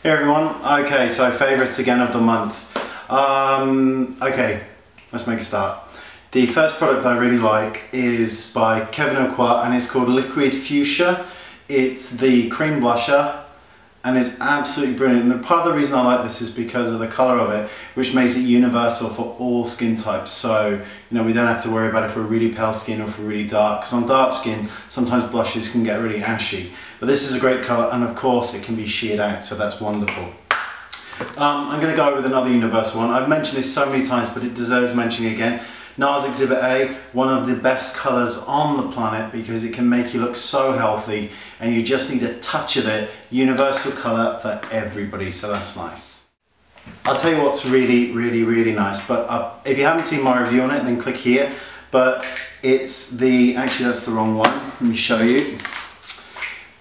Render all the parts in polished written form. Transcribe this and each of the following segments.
Hey everyone, okay, so favourites again of the month. Okay, let's make a start. The first product I really like is by Kevyn and it's called Liquid Fuchsia. It's the cream blusher and it's absolutely brilliant. And part of the reason I like this is because of the colour of it, which makes it universal for all skin types. So, you know, we don't have to worry about if we're really pale skin or if we're really dark, because on dark skin, sometimes blushes can get really ashy. But this is a great colour, and of course it can be sheared out, so that's wonderful. I'm going to go with another universal one. I've mentioned this so many times, but it deserves mentioning again. NARS Exhibit A, one of the best colours on the planet because it can make you look so healthy and you just need a touch of it. Universal colour for everybody, so that's nice. I'll tell you what's really nice, but if you haven't seen my review on it, then click here. But it's the, actually that's the wrong one, let me show you.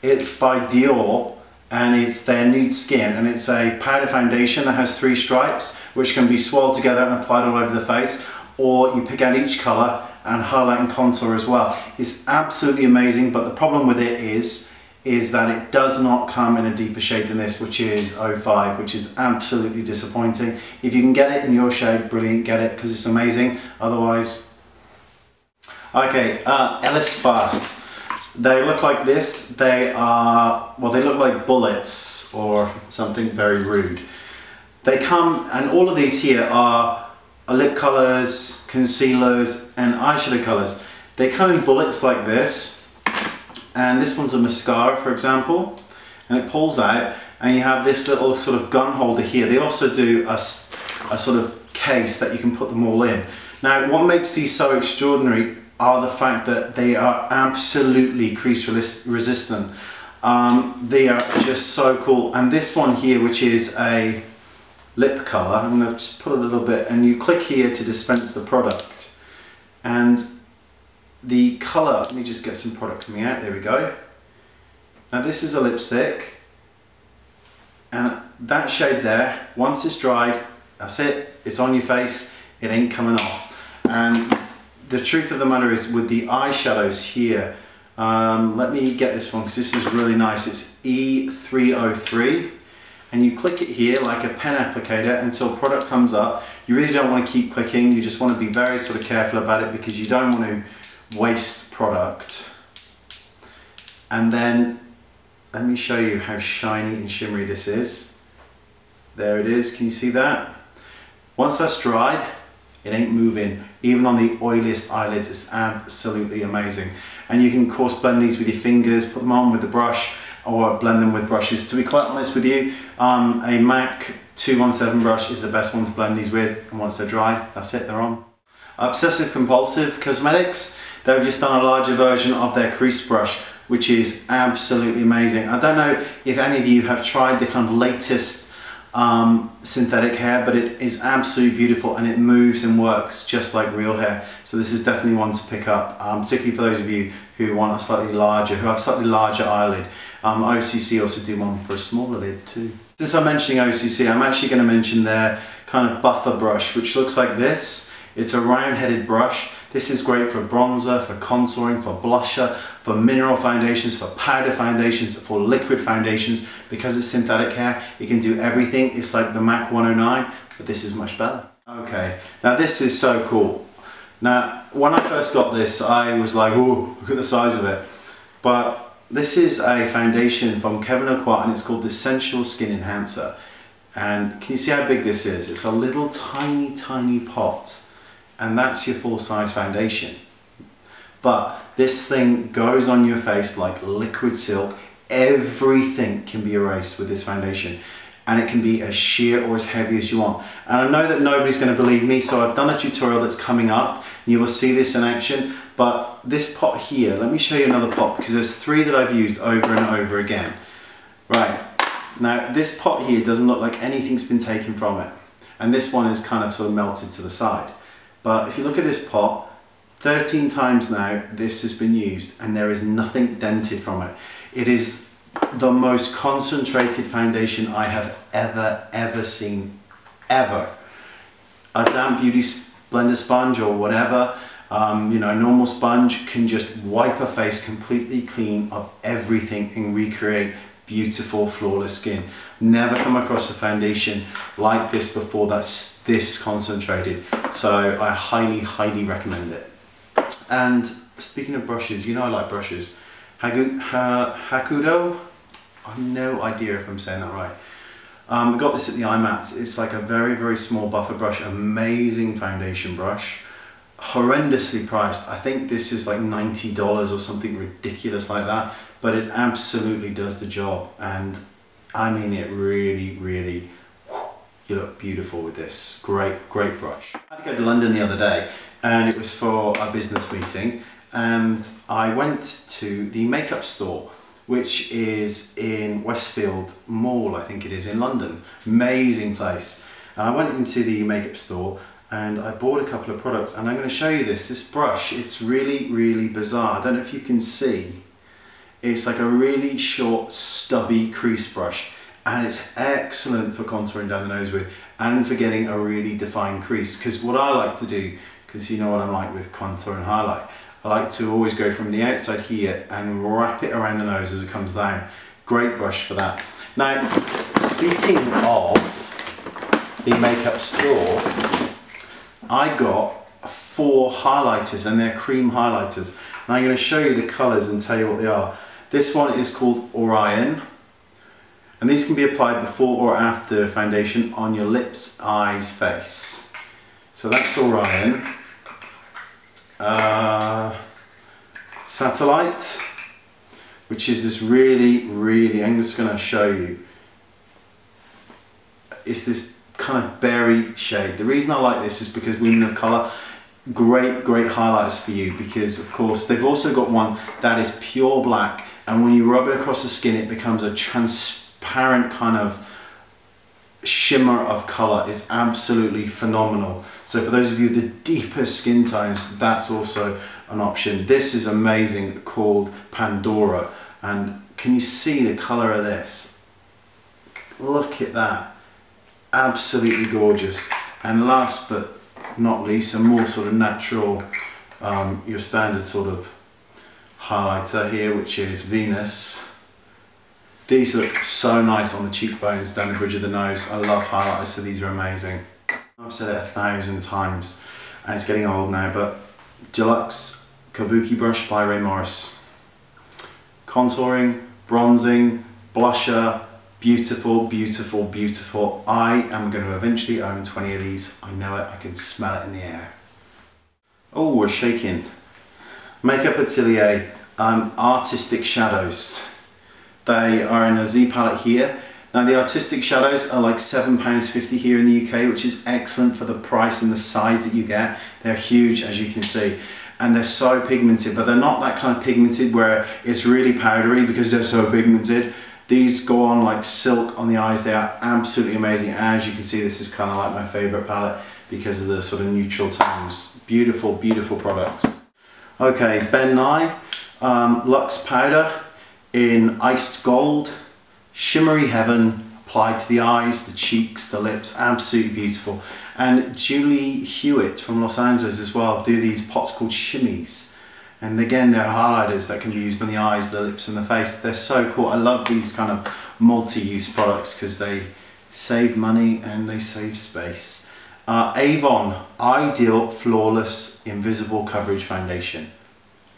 It's by Dior. And it's their Nude Skin, and it's a powder foundation that has 3 stripes which can be swirled together and applied all over the face, or you pick out each colour and highlight and contour as well. It's absolutely amazing, but the problem with it is that it does not come in a deeper shade than this, which is 05, which is absolutely disappointing. If you can get it in your shade, brilliant, get it, because it's amazing. Otherwise, okay, Ellis Faas. They look like this. They are, well, they look like bullets or something very rude. They come, and all of these here are lip colours, concealers and eyeshadow colours. They come in bullets like this, and this one's a mascara, for example, and it pulls out and you have this little sort of gun holder here. They also do a sort of case that you can put them all in. Now, what makes these so extraordinary are the fact that they are absolutely crease resistant. They are just so cool. And this one here, which is a lip colour, I'm going to just put a little bit, and you click here to dispense the product. And the colour, let me just get some product coming out, there we go. Now this is a lipstick, and that shade there, once it's dried, that's it, it's on your face, it ain't coming off. And the truth of the matter is, with the eyeshadows here, let me get this one because this is really nice. It's E303, and you click it here like a pen applicator until product comes up. You really don't want to keep clicking, you just want to be very sort of careful about it because you don't want to waste product. And then let me show you how shiny and shimmery this is. There it is, can you see that? Once that's dried, it ain't moving. Even on the oiliest eyelids, it's absolutely amazing. And you can of course blend these with your fingers, put them on with the brush, or blend them with brushes. To be quite honest with you, a MAC 217 brush is the best one to blend these with, and once they're dry, that's it, they're on. Obsessive Compulsive Cosmetics, they've just done a larger version of their crease brush, which is absolutely amazing. I don't know if any of you have tried the kind of latest synthetic hair, but it is absolutely beautiful and it moves and works just like real hair. So this is definitely one to pick up, particularly for those of you who want a slightly larger, who have a slightly larger eyelid. OCC also do one for a smaller lid too. Since I'm mentioning OCC, I'm actually going to mention their kind of buffer brush, which looks like this. It's a round-headed brush. This is great for bronzer, for contouring, for blusher, for mineral foundations, for powder foundations, for liquid foundations. Because it's synthetic hair, it can do everything. It's like the MAC 109, but this is much better. Okay, now this is so cool. Now, when I first got this, I was like, ooh, look at the size of it. But this is a foundation from Kevyn and it's called the Sensual Skin Enhancer. And can you see how big this is? It's a little tiny pot. And that's your full-size foundation. But this thing goes on your face like liquid silk. Everything can be erased with this foundation, and it can be as sheer or as heavy as you want. And I know that nobody's going to believe me, so I've done a tutorial that's coming up, and you will see this in action. But this pot here, let me show you another pot, because there's 3 that I've used over and over again. Right, now this pot here doesn't look like anything's been taken from it, and this one is kind of sort of melted to the side. But if you look at this pot, 13 times now this has been used and there is nothing dented from it. It is the most concentrated foundation I have ever seen, ever. A damp beauty blender sponge or whatever, you know, a normal sponge can just wipe a face completely clean of everything and recreate beautiful, flawless skin. Never come across a foundation like this before that's this concentrated. So I highly, highly recommend it. And speaking of brushes, you know I like brushes. Hakuhodo? I have no idea if I'm saying that right. I got this at the IMATs. It's like a very, very small buffer brush, amazing foundation brush. Horrendously priced. I think this is like $90 or something ridiculous like that, but it absolutely does the job. And I mean it really, really, you look beautiful with this. Great, great brush. I had to go to London the other day and it was for a business meeting, and I went to the makeup store, which is in Westfield Mall, I think it is, in London. Amazing place. And I went into the makeup store and I bought a couple of products, and I'm going to show you this brush. It's really, really bizarre. I don't know if you can see. It's like a really short, stubby crease brush, and it's excellent for contouring down the nose with and for getting a really defined crease. Because what I like to do, because you know what I'm like with contour and highlight, I like to always go from the outside here and wrap it around the nose as it comes down. Great brush for that. Now, speaking of the makeup store, I got 4 highlighters, and they're cream highlighters. And I'm going to show you the colours and tell you what they are. This one is called Orion, and these can be applied before or after foundation on your lips, eyes, face. So that's Orion. Satellite, which is this really, really, I'm just going to show you, it's this kind of berry shade. The reason I like this is because Women of Colour, great, great highlights for you, because of course they've also got one that is pure black, and when you rub it across the skin it becomes a transparent kind of shimmer of colour. Is absolutely phenomenal. So for those of you with the deeper skin tones, that's also an option. This is amazing, called Pandora, and can you see the colour of this? Look at that, absolutely gorgeous. And last but not least, a more sort of natural, your standard sort of highlighter here, which is Venus. These look so nice on the cheekbones, down the bridge of the nose. I love highlighters, so these are amazing. I've said it 1,000 times and it's getting old now, but Deluxe Kabuki brush by Ray Morris. Contouring, bronzing, blusher, beautiful, beautiful, beautiful. I am going to eventually own 20 of these. I know it, I can smell it in the air. Oh, we're shaking. Makeup Atelier, Artistic Shadows. They are in a Z palette here. Now the artistic shadows are like £7.50 here in the UK, which is excellent for the price and the size that you get. They're huge, as you can see. And they're so pigmented, but they're not that kind of pigmented where it's really powdery because they're so pigmented. These go on like silk on the eyes. They are absolutely amazing. As you can see, this is kind of like my favorite palette because of the sort of neutral tones. Beautiful, beautiful products. Okay, Ben Nye, Luxe Powder in Iced Gold, Shimmery Heaven, applied to the eyes, the cheeks, the lips, absolutely beautiful. And Julie Hewett from Los Angeles as well do these pots called Shimmies. And again, they're highlighters that can be used on the eyes, the lips and the face. They're so cool. I love these kind of multi-use products because they save money and they save space. Avon Ideal Flawless Invisible Coverage Foundation.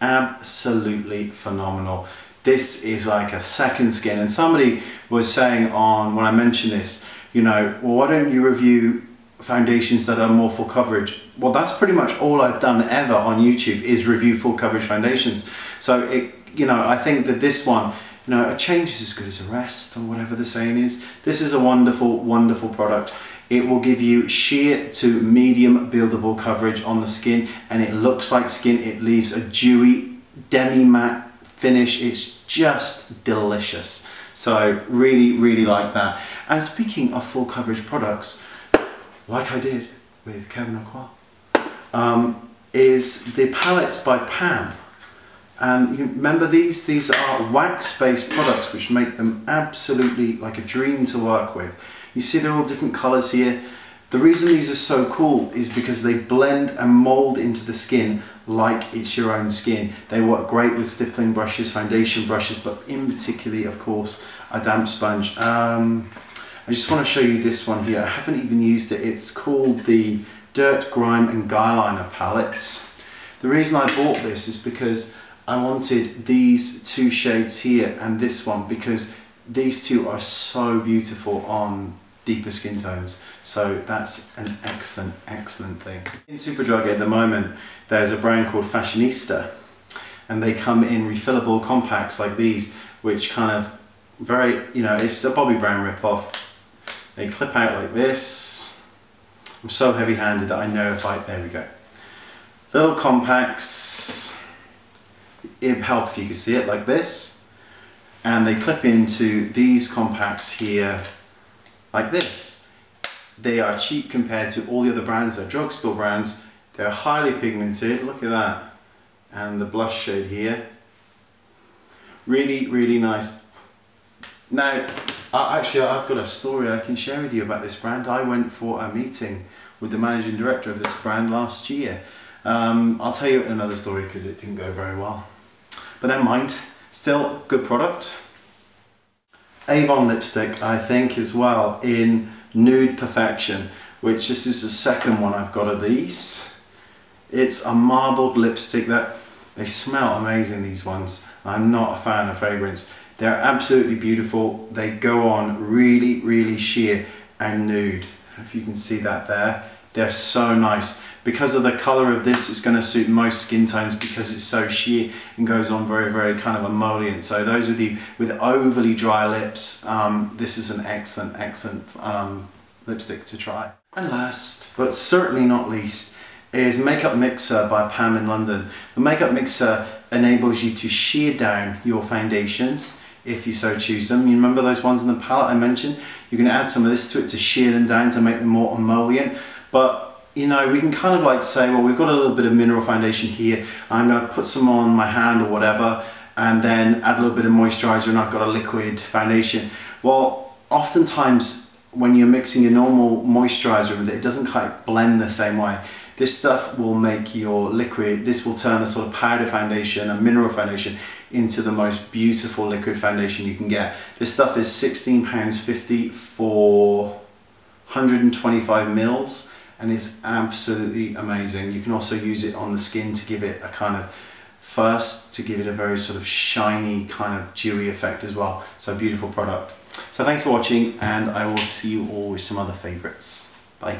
Absolutely phenomenal. This is like a second skin, and somebody was saying on, when I mentioned this, you know, well, why don't you review foundations that are more full coverage? Well, that's pretty much all I've done ever on YouTube, is review full coverage foundations. So it, you know, I think that this one, you know, a change is as good as a rest, or whatever the saying is. This is a wonderful, wonderful product. It will give you sheer to medium buildable coverage on the skin, and it looks like skin. It leaves a dewy, demi-matte finish. It's just delicious. So really, really like that. And speaking of full coverage products, like I did with Kevyn is the palettes by Pam. And you remember these? These are wax-based products which make them absolutely like a dream to work with. You see they're all different colours here. The reason these are so cool is because they blend and mould into the skin like it's your own skin. They work great with stippling brushes, foundation brushes, but in particularly, of course, a damp sponge. I just want to show you this one here. I haven't even used it. It's called the Dirt, Grime and Guy Liner palette. The reason I bought this is because I wanted these two shades here and this one, because these two are so beautiful on deeper skin tones. So that's an excellent thing. In Superdrug at the moment, there's a brand called Fashionista, and they come in refillable compacts like these, which kind of very, you know, it's a Bobbi Brown rip-off. They clip out like this. I'm so heavy-handed that I know if I, there we go. Little compacts, it'd help if you could see it like this. And they clip into these compacts here like this. They are cheap compared to all the other brands. They're drugstore brands. They're highly pigmented, look at that. And the blush shade here. Really nice. Now, actually I've got a story I can share with you about this brand. I went for a meeting with the managing director of this brand last year. I'll tell you another story because it didn't go very well. But never mind, still good product. Avon lipstick, I think, as well, in Nude Perfection, which this is the second one I've got of these. It's a marbled lipstick that they smell amazing, these ones. I'm not a fan of fragrance. They're absolutely beautiful. They go on really sheer and nude. If you can see that there. They're so nice. Because of the colour of this, it's going to suit most skin tones because it's so sheer and goes on very kind of emollient. So those with you with overly dry lips, this is an excellent lipstick to try. And last, but certainly not least, is Makeup Mixer by Pam in London. The Makeup Mixer enables you to shear down your foundations if you so choose them. You remember those ones in the palette I mentioned? You can add some of this to it to shear them down to make them more emollient. But you know, we can kind of like say, well, we've got a little bit of mineral foundation here. I'm going to put some on my hand or whatever, and then add a little bit of moisturizer, and I've got a liquid foundation. Well, oftentimes when you're mixing your normal moisturizer with it, it doesn't quite blend the same way. This stuff will make your liquid, this will turn a sort of powder foundation, a mineral foundation, into the most beautiful liquid foundation you can get. This stuff is £16.50 for 125 mils. And it's absolutely amazing. You can also use it on the skin to give it a kind of, first to give it a very sort of shiny kind of dewy effect as well. So beautiful product. So thanks for watching, and I will see you all with some other favourites. Bye.